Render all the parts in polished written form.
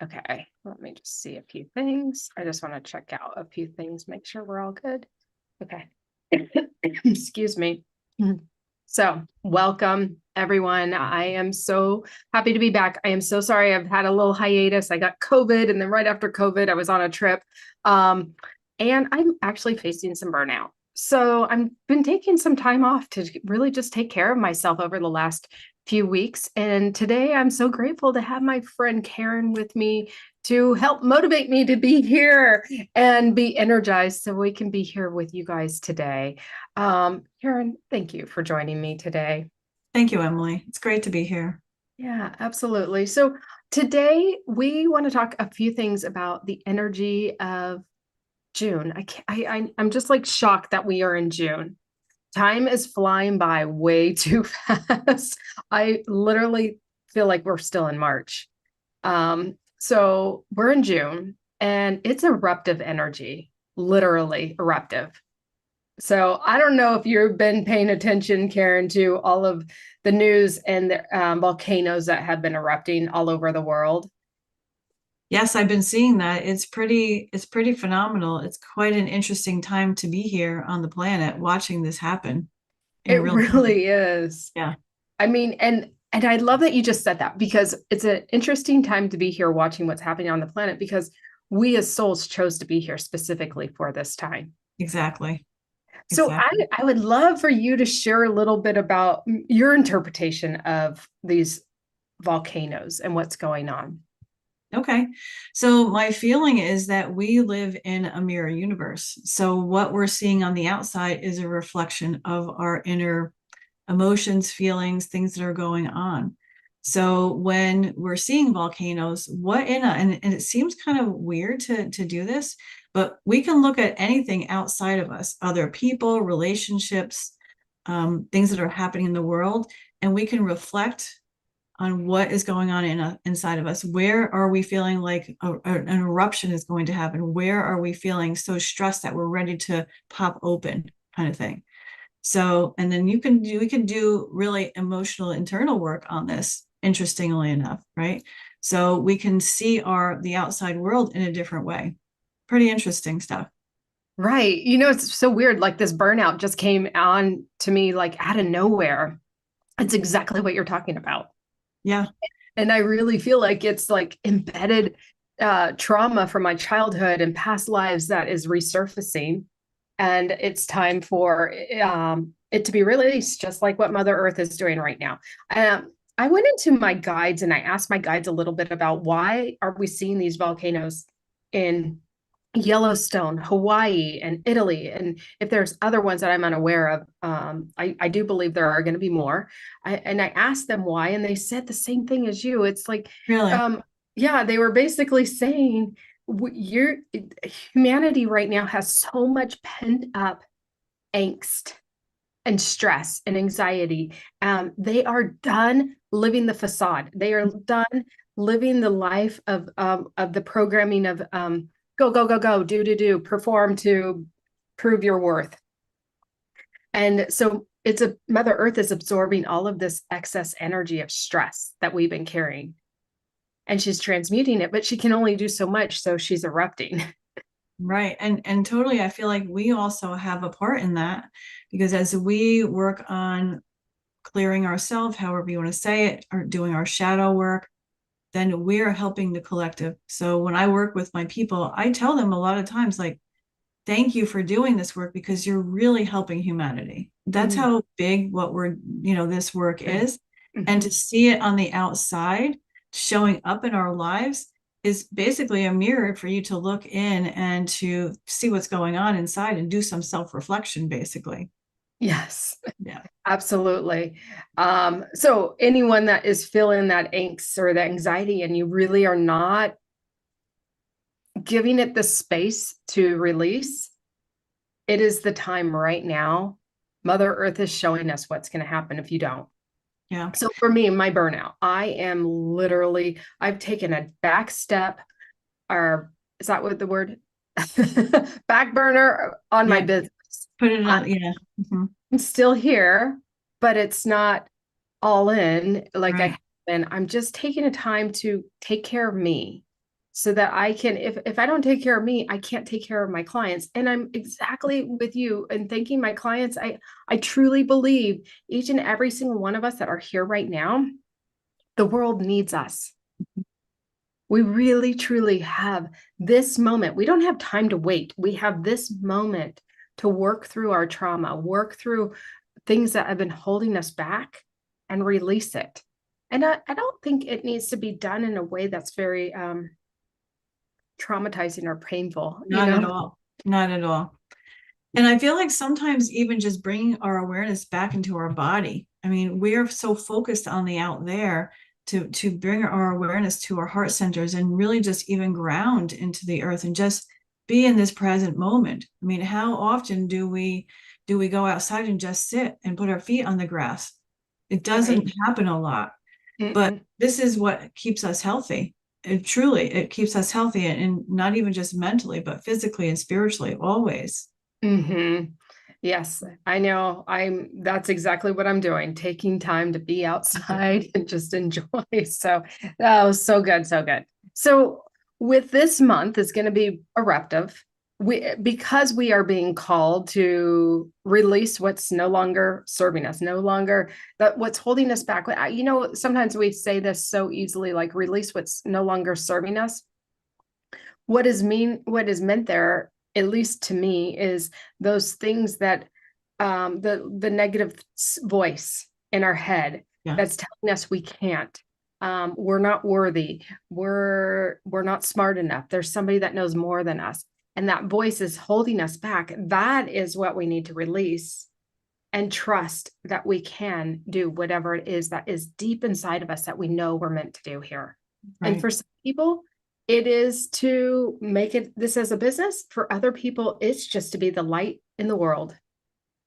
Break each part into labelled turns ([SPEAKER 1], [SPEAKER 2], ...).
[SPEAKER 1] Okay, let me just see a few things. I just want to check out a few things, make sure we're all good. Okay. Excuse me. So, welcome everyone. I am so happy to be back. I am so sorry I've had a little hiatus. I got COVID, and then right after COVID, I was on a trip. And I'm actually facing some burnout. So, I've been taking some time off to really just take care of myself over the last few weeks. And today I'm so grateful to have my friend Karen with me to help motivate me to be here and be energized so we can be here with you guys today. Karen, thank you for joining me today.
[SPEAKER 2] Thank you, Emily. It's great to be here.
[SPEAKER 1] Yeah, absolutely. So today we want to talk a few things about the energy of June. I can't, I'm just like shocked that we are in June. Time is flying by way too fast. I literally feel like we're still in March. So we're in June and it's eruptive energy, literally eruptive. So I don't know if you've been paying attention, Karen, to all of the news and the volcanoes that have been erupting all over the world.
[SPEAKER 2] Yes, I've been seeing that. It's pretty phenomenal. It's quite an interesting time to be here on the planet watching this happen in
[SPEAKER 1] It
[SPEAKER 2] real time.
[SPEAKER 1] really is.
[SPEAKER 2] Yeah,
[SPEAKER 1] I mean, and I love that you just said that because it's an interesting time to be here watching what's happening on the planet because we as souls chose to be here specifically for this time.
[SPEAKER 2] exactly.
[SPEAKER 1] So
[SPEAKER 2] Exactly.
[SPEAKER 1] I would love for you to share a little bit about your interpretation of these volcanoes and what's going on.
[SPEAKER 2] Okay. So my feeling is that we live in a mirror universe. So what we're seeing on the outside is a reflection of our inner emotions, feelings, things that are going on. So when we're seeing volcanoes, and it seems kind of weird to do this, but we can look at anything outside of us, other people, relationships, things that are happening in the world, and we can reflect on what is going on inside of us. Where are we feeling like an eruption is going to happen? Where are we feeling so stressed that we're ready to pop open, kind of thing? So, and then we can do really emotional internal work on this, interestingly enough, right? So we can see the outside world in a different way. Pretty interesting stuff.
[SPEAKER 1] Right. You know, it's so weird. Like this burnout just came on to me like out of nowhere. It's exactly what you're talking about.
[SPEAKER 2] Yeah.
[SPEAKER 1] And I really feel like it's like embedded trauma from my childhood and past lives that is resurfacing. And it's time for it to be released, just like what Mother Earth is doing right now. I went into my guides and I asked my guides a little bit about why are we seeing these volcanoes in Yellowstone, Hawaii, and Italy, and if there's other ones that I'm unaware of. I do believe there are going to be more. And I asked them why, and they said the same thing as you. It's like,
[SPEAKER 2] Really.
[SPEAKER 1] yeah, they were basically saying you're humanity right now has so much pent up angst and stress and anxiety. They are done living the facade. They are done living the life of the programming of go go go go do perform to prove your worth. And so it's a Mother Earth is absorbing all of this excess energy of stress that we've been carrying, and she's transmuting it, but she can only do so much, so she's erupting.
[SPEAKER 2] Right. And totally, I feel like we also have a part in that because as we work on clearing ourselves, however you want to say it, or doing our shadow work, then we're helping the collective. So when I work with my people, I tell them a lot of times, like, thank you for doing this work because you're really helping humanity. That's
[SPEAKER 1] Mm-hmm.
[SPEAKER 2] how big this work is. And
[SPEAKER 1] Mm-hmm.
[SPEAKER 2] to see it on the outside showing up in our lives is basically a mirror for you to look in and to see what's going on inside and do some self-reflection, basically.
[SPEAKER 1] Yes.
[SPEAKER 2] Yeah.
[SPEAKER 1] Absolutely. So anyone that is feeling that angst or the anxiety and you really are not giving it the space to release, it is the time right now. Mother Earth is showing us what's going to happen if you don't.
[SPEAKER 2] Yeah.
[SPEAKER 1] So for me, my burnout, I've taken a back step, or is that what the word? Back burner on my
[SPEAKER 2] Yeah.
[SPEAKER 1] business.
[SPEAKER 2] Put it on. Yeah. Mhm.
[SPEAKER 1] I'm still here, but it's not all in like I have
[SPEAKER 2] Right.
[SPEAKER 1] been. I'm just taking a time to take care of me. so that I can, if I don't take care of me, I can't take care of my clients. And I'm exactly with you and thanking my clients. I truly believe each and every single one of us that are here right now, the world needs us. We really truly have this moment. We don't have time to wait. We have this moment to work through our trauma, work through things that have been holding us back and release it. And I don't think it needs to be done in a way that's very traumatizing or painful, you
[SPEAKER 2] Not at
[SPEAKER 1] know?
[SPEAKER 2] all. Not at all. And I feel like sometimes even just bringing our awareness back into our body. I mean, we're so focused on the out there to bring our awareness to our heart centers and really just even ground into the earth and just be in this present moment. I mean, how often do we go outside and just sit and put our feet on the grass? It doesn't
[SPEAKER 1] Right.
[SPEAKER 2] happen a lot, but
[SPEAKER 1] Mm-mm.
[SPEAKER 2] this is what keeps us healthy. It keeps us healthy, and not even just mentally, but physically and spiritually, always.
[SPEAKER 1] Mm-hmm. Yes, I know. That's exactly what I'm doing, taking time to be outside and just enjoy. So that was so good, so good. So with this month is going to be eruptive. Because we are being called to release what's no longer serving us, no longer that what's holding us back. Sometimes we say this so easily, like release what's no longer serving us. What is meant there, at least to me, is those things that the negative voice in our head
[SPEAKER 2] Yeah.
[SPEAKER 1] that's telling us we can't, we're not worthy, we're not smart enough, there's somebody that knows more than us, and that voice is holding us back. That is what we need to release and trust that we can do whatever it is that is deep inside of us that we know we're meant to do here. And
[SPEAKER 2] Right.
[SPEAKER 1] for some people, it is to make it this as a business. For other people, it's just to be the light in the world.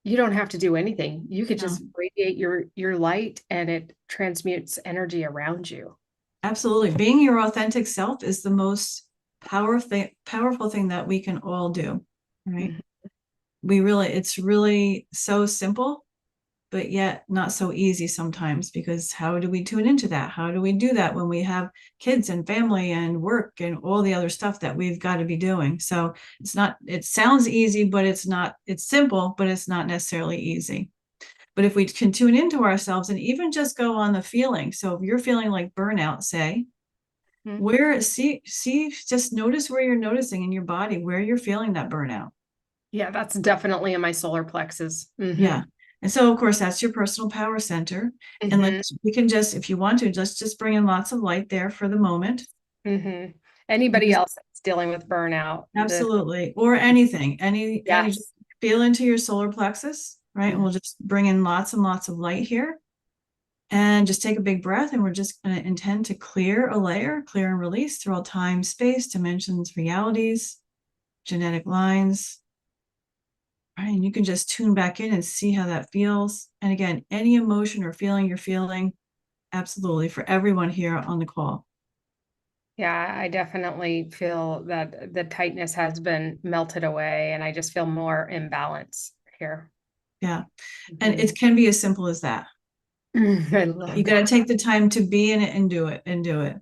[SPEAKER 1] You don't have to do anything. You could
[SPEAKER 2] No,
[SPEAKER 1] just radiate your light and it transmutes energy around you.
[SPEAKER 2] absolutely. Being your authentic self is the most powerful thing that we can all do. Right.
[SPEAKER 1] Mhm.
[SPEAKER 2] It's really so simple, but yet not so easy sometimes, because how do we tune into that? How do we do that when we have kids and family and work and all the other stuff that we've got to be doing? So it sounds easy, but it's not. It's simple, but it's not necessarily easy. But if we can tune into ourselves and even just go on the feeling. So if you're feeling like burnout, say,
[SPEAKER 1] Mhm.
[SPEAKER 2] where just notice where you're noticing in your body where you're feeling that burnout.
[SPEAKER 1] Yeah, that's definitely in my solar plexus.
[SPEAKER 2] Yeah. And so of course that's your personal power center. And
[SPEAKER 1] Hmm.
[SPEAKER 2] we can just, if you want to, just bring in lots of light there for the moment.
[SPEAKER 1] Hmm.
[SPEAKER 2] And
[SPEAKER 1] Anybody
[SPEAKER 2] just
[SPEAKER 1] else that's dealing with burnout,
[SPEAKER 2] absolutely, or anything, just
[SPEAKER 1] yes.
[SPEAKER 2] feel into your solar plexus, right? And
[SPEAKER 1] Mhm.
[SPEAKER 2] we'll just bring in lots and lots of light here. And just take a big breath, and we're just going to intend to clear a layer, clear and release through all time, space, dimensions, realities, genetic lines. Right. And you can just tune back in and see how that feels. And again, any emotion or feeling you're feeling, absolutely, for everyone here on the call.
[SPEAKER 1] Yeah, I definitely feel that the tightness has been melted away and I just feel more in balance here.
[SPEAKER 2] Yeah. And
[SPEAKER 1] Mhm.
[SPEAKER 2] it can be as simple as that.
[SPEAKER 1] I
[SPEAKER 2] You
[SPEAKER 1] love
[SPEAKER 2] got to
[SPEAKER 1] that.
[SPEAKER 2] take the time to be in it and do it and do it.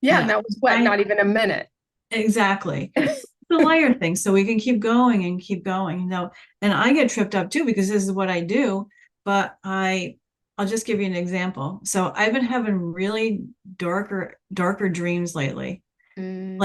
[SPEAKER 1] Yeah,
[SPEAKER 2] And
[SPEAKER 1] and that was what,
[SPEAKER 2] I
[SPEAKER 1] not even a minute.
[SPEAKER 2] exactly the layer thing, so we can keep going and keep going, and I get tripped up too because this is what I do. But I'll just give you an example. So I've been having really darker dreams lately, like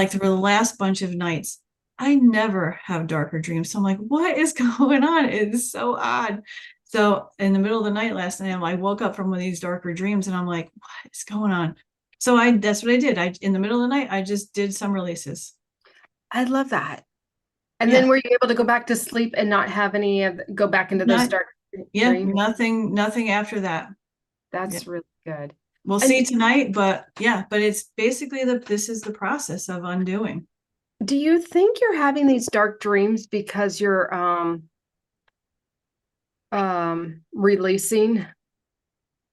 [SPEAKER 1] Mm,
[SPEAKER 2] for the last bunch of nights. I never have darker dreams. So I'm like, what is going on? It's so odd. So in the middle of the night last night, I woke up from one of these darker dreams and I'm like, what is going on? So that's what I did. In the middle of the night, I just did some releases.
[SPEAKER 1] I love that. And
[SPEAKER 2] Yeah.
[SPEAKER 1] then were you able to go back to sleep and not have any of go back into those
[SPEAKER 2] Not,
[SPEAKER 1] dark
[SPEAKER 2] yeah,
[SPEAKER 1] dreams?
[SPEAKER 2] nothing after that. Yeah.
[SPEAKER 1] That's really good.
[SPEAKER 2] We'll
[SPEAKER 1] And
[SPEAKER 2] see tonight, but yeah, but it's basically this is the process of undoing.
[SPEAKER 1] do you think you're having these dark dreams because you're releasing?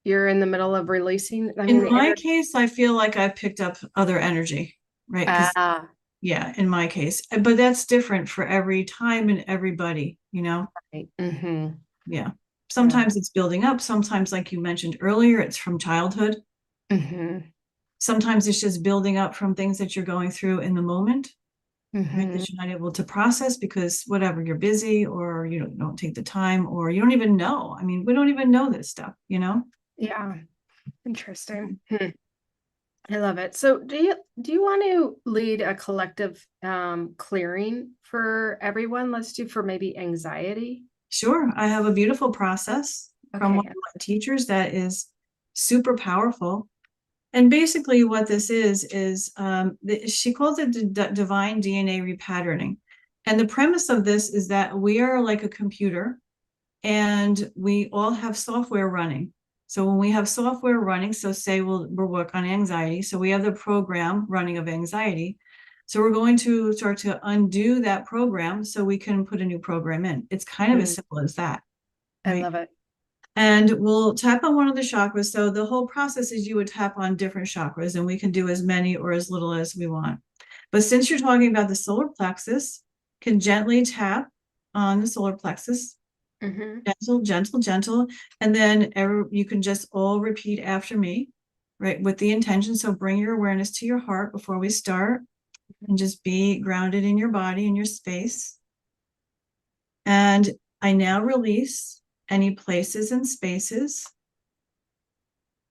[SPEAKER 1] You're in the middle of releasing. I mean,
[SPEAKER 2] In
[SPEAKER 1] the
[SPEAKER 2] my
[SPEAKER 1] energy.
[SPEAKER 2] case, I feel like I picked up other energy, right? Because
[SPEAKER 1] Ah,
[SPEAKER 2] yeah, in my case, but that's different for every time and everybody, you know?
[SPEAKER 1] right. Mm-hmm.
[SPEAKER 2] Yeah.
[SPEAKER 1] Yeah.
[SPEAKER 2] Sometimes it's building up. Sometimes, like you mentioned earlier, it's from childhood.
[SPEAKER 1] Mm-hmm.
[SPEAKER 2] Sometimes it's just building up from things that you're going through in the moment, right,
[SPEAKER 1] Mhm.
[SPEAKER 2] that you're not able to process because whatever, you're busy, or you don't take the time, or you don't even know. I mean, we don't even know this stuff, you know?
[SPEAKER 1] Yeah, interesting. I love it. So do you want to lead a collective clearing for everyone? Let's do for maybe anxiety.
[SPEAKER 2] Sure. I have a beautiful process from one
[SPEAKER 1] Okay.
[SPEAKER 2] of my teachers that is super powerful. And basically, what this is she calls it divine DNA repatterning. And the premise of this is that we are like a computer and we all have software running. So when we have software running, so say we'll work on anxiety. So we have the program running of anxiety. So we're going to start to undo that program so we can put a new program in. It's kind of as simple as that,
[SPEAKER 1] I
[SPEAKER 2] right?
[SPEAKER 1] love it.
[SPEAKER 2] And we'll tap on one of the chakras. So the whole process is you would tap on different chakras, and we can do as many or as little as we want. But since you're talking about the solar plexus, can gently tap on the solar plexus,
[SPEAKER 1] Mm-hmm.
[SPEAKER 2] gentle, gentle, gentle. And then you can just all repeat after me, right? With the intention. So bring your awareness to your heart before we start and just be grounded in your body and your space. And I now release any places and spaces.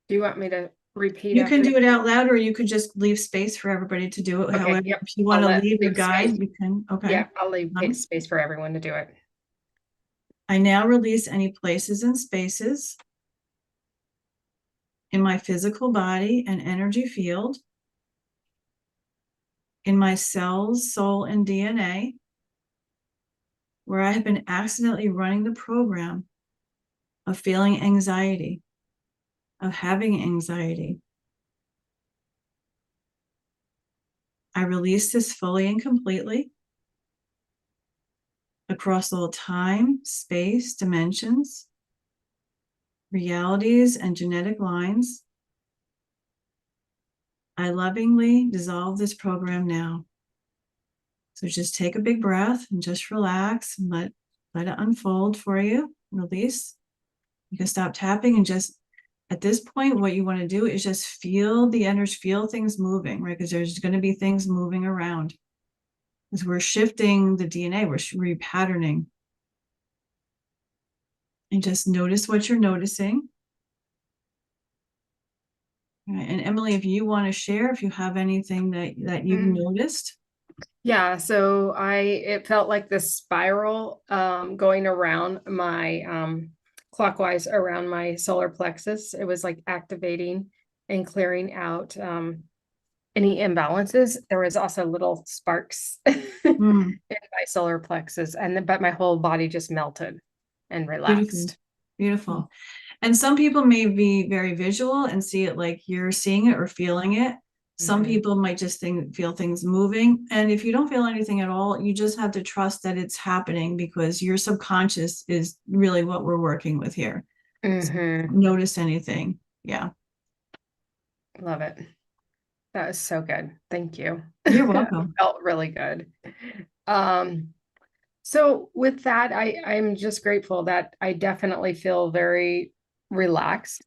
[SPEAKER 1] Do you want me to repeat
[SPEAKER 2] You can
[SPEAKER 1] after?
[SPEAKER 2] do it out loud, or you could just leave space for everybody to do it.
[SPEAKER 1] Okay,
[SPEAKER 2] However,
[SPEAKER 1] yep.
[SPEAKER 2] if you
[SPEAKER 1] I'll
[SPEAKER 2] want to
[SPEAKER 1] let
[SPEAKER 2] leave a
[SPEAKER 1] leave space.
[SPEAKER 2] guide, you can. Okay.
[SPEAKER 1] Yeah, I'll leave space for everyone to do it.
[SPEAKER 2] I now release any places and spaces in my physical body and energy field, in my cells, soul, and DNA, where I have been accidentally running the program of feeling anxiety, of having anxiety. I release this fully and completely across all time, space, dimensions, realities, and genetic lines. I lovingly dissolve this program now. So just take a big breath and just relax and let it unfold for you. Release. You can stop tapping and just at this point, what you want to do is just feel the energy, feel things moving, right? Because there's going to be things moving around. As we're shifting the DNA, we're repatterning. And just notice what you're noticing. Right. And Emily, if you want to share, if you have anything that you've noticed.
[SPEAKER 1] Yeah, so it felt like this spiral going around my clockwise around my solar plexus. It was like activating and clearing out any imbalances. There was also little sparks in my solar plexus, but my whole body just melted and
[SPEAKER 2] Beautiful.
[SPEAKER 1] relaxed.
[SPEAKER 2] Beautiful. And some people may be very visual and see it like you're seeing it or feeling it. Some people might just feel things moving. And if you don't feel anything at all, you just have to trust that it's happening because your subconscious is really what we're working with here. So notice anything. Yeah.
[SPEAKER 1] Love it. That was so good. Thank you.
[SPEAKER 2] You're welcome.
[SPEAKER 1] Felt really good. So with that, I'm just grateful that I definitely feel very relaxed.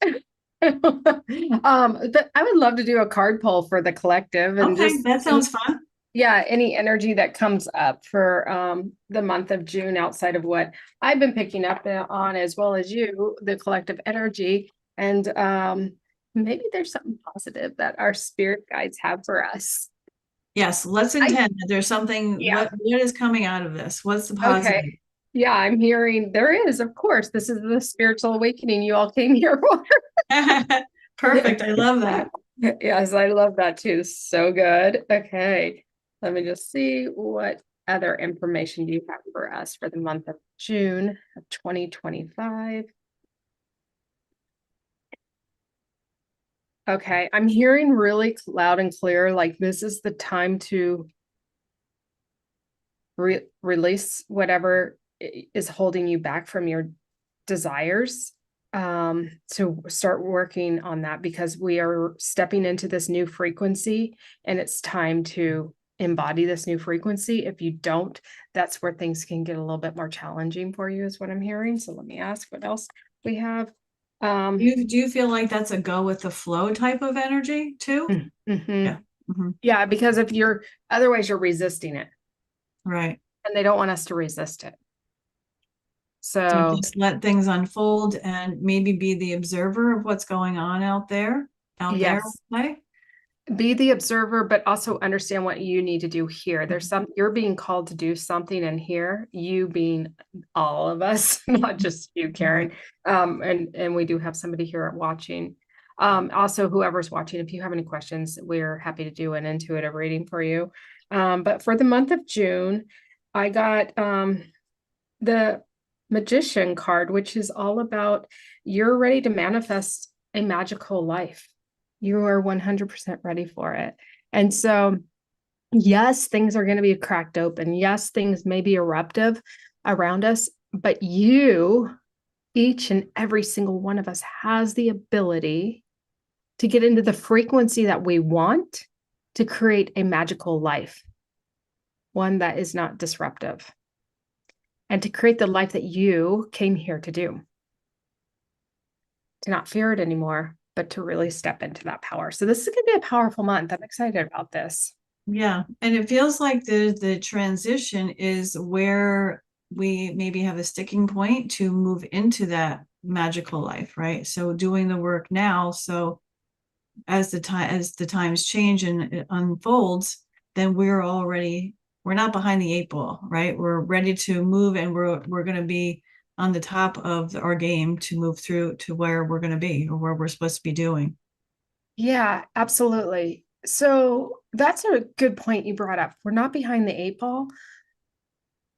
[SPEAKER 1] But I would love to do a card pull for the collective and
[SPEAKER 2] Okay,
[SPEAKER 1] just
[SPEAKER 2] that sounds fun.
[SPEAKER 1] yeah, any energy that comes up for the month of June outside of what I've been picking up on as well as you, the collective energy. And maybe there's something positive that our spirit guides have for us.
[SPEAKER 2] Yes, let's intend that there's something.
[SPEAKER 1] Yeah.
[SPEAKER 2] What is coming out of this? What's the
[SPEAKER 1] Okay.
[SPEAKER 2] positive?
[SPEAKER 1] Yeah, I'm hearing there is, of course. This is the spiritual awakening you all came here for.
[SPEAKER 2] Perfect. I love that.
[SPEAKER 1] Yes, I love that too. So good. Okay. Let me just see what other information do you have for us for the month of June of 2025. Okay, I'm hearing really loud and clear, like this is the time to release whatever is holding you back from your desires. To start working on that because we are stepping into this new frequency and it's time to embody this new frequency. If you don't, that's where things can get a little bit more challenging for you, is what I'm hearing. So let me ask what else we have. Um,
[SPEAKER 2] Do you feel like that's a go with the flow type of energy too?
[SPEAKER 1] mhm.
[SPEAKER 2] Yeah. Mhm.
[SPEAKER 1] Yeah, because if you're otherwise you're resisting it,
[SPEAKER 2] Right.
[SPEAKER 1] and they don't want us to resist it.
[SPEAKER 2] So
[SPEAKER 1] So
[SPEAKER 2] just let things unfold and maybe be the observer of what's going on out there.
[SPEAKER 1] yes,
[SPEAKER 2] Okay.
[SPEAKER 1] be the observer, but also understand what you need to do here. There's
[SPEAKER 2] Mhm.
[SPEAKER 1] some you're being called to do something in here, you being all of us, not just you,
[SPEAKER 2] Right.
[SPEAKER 1] Karen. And we do have somebody here watching. Also, whoever's watching, if you have any questions, we're happy to do an intuitive reading for you. But for the month of June, I got the Magician card, which is all about you're ready to manifest a magical life. You are 100% ready for it. And so, yes, things are going to be cracked open. Yes, things may be eruptive around us, but you, each and every single one of us, has the ability to get into the frequency that we want to create a magical life, one that is not disruptive, and to create the life that you came here to do, to not fear it anymore, but to really step into that power. So this is going to be a powerful month. I'm excited about this.
[SPEAKER 2] Yeah. And it feels like the transition is where we maybe have a sticking point to move into that magical life, right? So doing the work now. So as the times change and it unfolds, then we're not behind the eight ball, right? We're ready to move and we're going to be on the top of our game to move through to where we're going to be or where we're supposed to be doing.
[SPEAKER 1] Yeah, absolutely. So that's a good point you brought up. We're not behind the eight ball,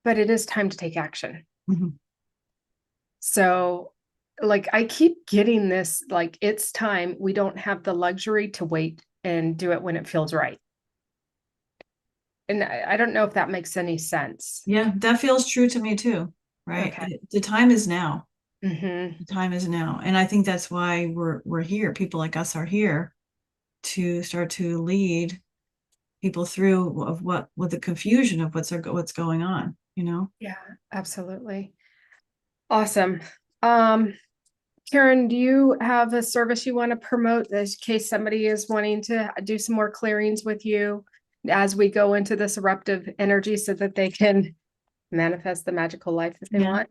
[SPEAKER 1] but it is time to take action.
[SPEAKER 2] Mhm.
[SPEAKER 1] So, like, I keep getting this, like, it's time. We don't have the luxury to wait and do it when it feels right. And I don't know if that makes any sense.
[SPEAKER 2] Yeah, that feels true to me too, right?
[SPEAKER 1] Okay.
[SPEAKER 2] The time is now.
[SPEAKER 1] Hmm.
[SPEAKER 2] The time is now. And I think that's why we're here. People like us are here to start to lead people through of what with the confusion of what's going on, you know?
[SPEAKER 1] Yeah, absolutely. Awesome. Um, Karen, do you have a service you want to promote in case somebody is wanting to do some more clearings with you as we go into this eruptive energy so that they can manifest the magical life that they
[SPEAKER 2] Yeah.
[SPEAKER 1] want?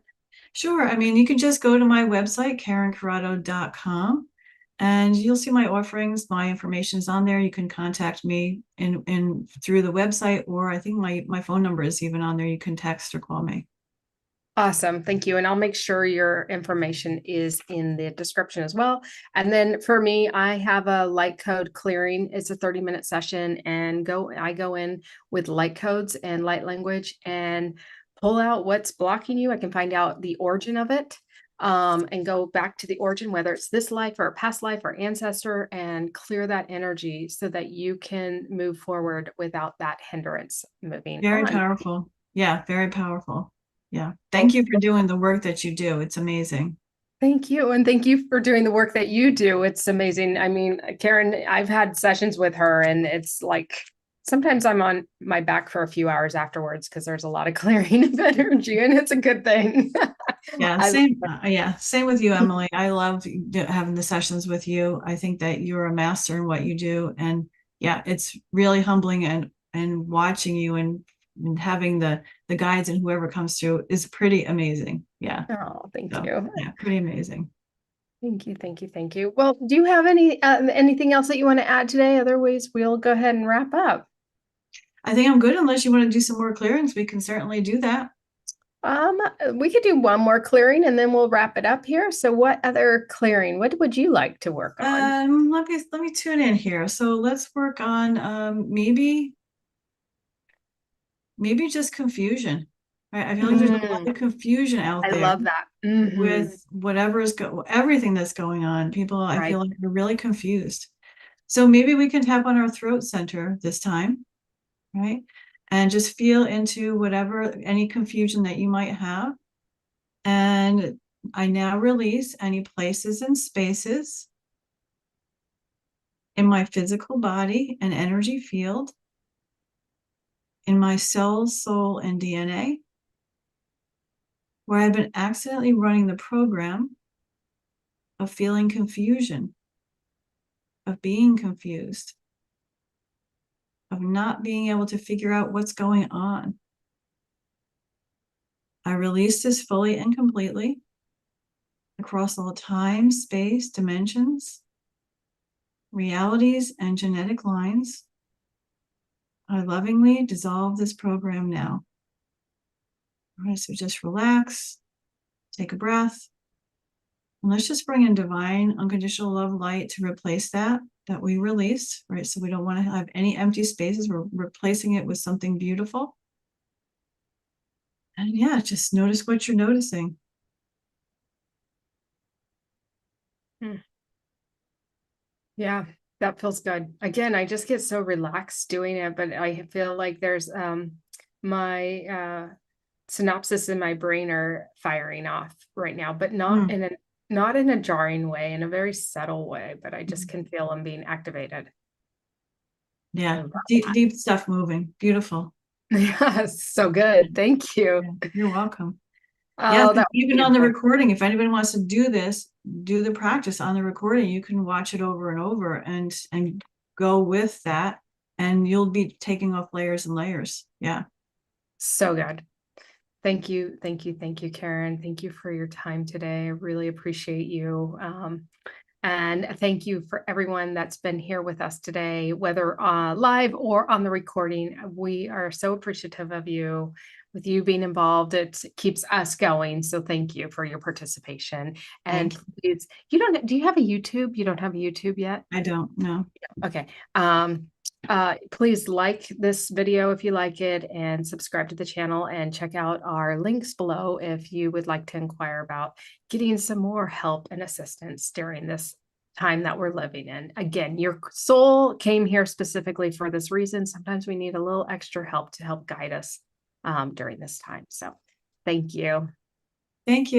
[SPEAKER 2] Sure. I mean, you can just go to my website, karencorrado.com, and you'll see my offerings. My information is on there. You can contact me in through the website, or I think my phone number is even on there. You can text or call me.
[SPEAKER 1] Awesome. Thank you. And I'll make sure your information is in the description as well. And then for me, I have a light code clearing. It's a 30-minute session and I go in with light codes and light language and pull out what's blocking you. I can find out the origin of it. And go back to the origin, whether it's this life or a past life or ancestor, and clear that energy so that you can move forward without that hindrance moving
[SPEAKER 2] Very
[SPEAKER 1] on.
[SPEAKER 2] powerful. Yeah, very powerful. Yeah. Thank
[SPEAKER 1] Thank
[SPEAKER 2] you
[SPEAKER 1] you.
[SPEAKER 2] for doing the work that you do. It's amazing.
[SPEAKER 1] Thank you. And thank you for doing the work that you do. It's amazing. I mean, Karen, I've had sessions with her, and it's like sometimes I'm on my back for a few hours afterwards because there's a lot of clearing of energy, and it's a good thing.
[SPEAKER 2] Yeah,
[SPEAKER 1] I love
[SPEAKER 2] same.
[SPEAKER 1] it.
[SPEAKER 2] Yeah, same with you, Emily. I love having the sessions with you. I think that you're a master in what you do, and yeah, it's really humbling and watching you and having the guides and whoever comes through is pretty amazing. Yeah,
[SPEAKER 1] Oh, thank
[SPEAKER 2] so
[SPEAKER 1] you.
[SPEAKER 2] yeah, pretty amazing.
[SPEAKER 1] Thank you. Thank you. Thank you. Well, do you have anything else that you want to add today? Otherwise, we'll go ahead and wrap up.
[SPEAKER 2] I think I'm good unless you want to do some more clearings. We can certainly do that.
[SPEAKER 1] We could do one more clearing and then we'll wrap it up here. So what other clearing? What would you like to work on?
[SPEAKER 2] Let me tune in here. So let's work on maybe just confusion. Right? I feel like there's a lot
[SPEAKER 1] Mm,
[SPEAKER 2] of confusion out
[SPEAKER 1] I
[SPEAKER 2] there
[SPEAKER 1] love that. Hmm.
[SPEAKER 2] with everything that's going on. People, I
[SPEAKER 1] Right.
[SPEAKER 2] feel like, are really confused. So maybe we can tap on our throat center this time, right? And just feel into whatever any confusion that you might have. And I now release any places and spaces in my physical body and energy field, in my cells, soul, and DNA, where I've been accidentally running the program of feeling confusion, of being confused, of not being able to figure out what's going on. I release this fully and completely across all time, space, dimensions, realities, and genetic lines. I lovingly dissolve this program now. All right, so just relax, take a breath, and let's just bring in divine, unconditional love light to replace that we released, right? So we don't want to have any empty spaces. We're replacing it with something beautiful. And yeah, just notice what you're noticing.
[SPEAKER 1] Yeah, that feels good. Again, I just get so relaxed doing it, but I feel like there's my synapses in my brain are firing off right now, but not in a jarring way, in a very subtle way, but I just can feel them being activated.
[SPEAKER 2] Yeah, deep stuff moving. Beautiful.
[SPEAKER 1] Yeah, so good. Thank you.
[SPEAKER 2] Yeah, you're welcome. Yeah,
[SPEAKER 1] Oh, that
[SPEAKER 2] even on the recording, if anybody wants to do this, do the practice on the recording. You can watch it over and over and go with that, and you'll be taking off layers and layers. Yeah.
[SPEAKER 1] so good. Thank you. Thank you. Thank you, Karen. Thank you for your time today. I really appreciate you. And thank you for everyone that's been here with us today, whether live or on the recording. We are so appreciative of you. With you being involved, it keeps us going. So thank you for your participation. And please, do you have a YouTube? You don't have a YouTube yet?
[SPEAKER 2] I don't know.
[SPEAKER 1] Okay. Please like this video if you like it, and subscribe to the channel, and check out our links below if you would like to inquire about getting some more help and assistance during this time that we're living in. Again, your soul came here specifically for this reason. Sometimes we need a little extra help to help guide us during this time. So thank you.
[SPEAKER 2] Thank you.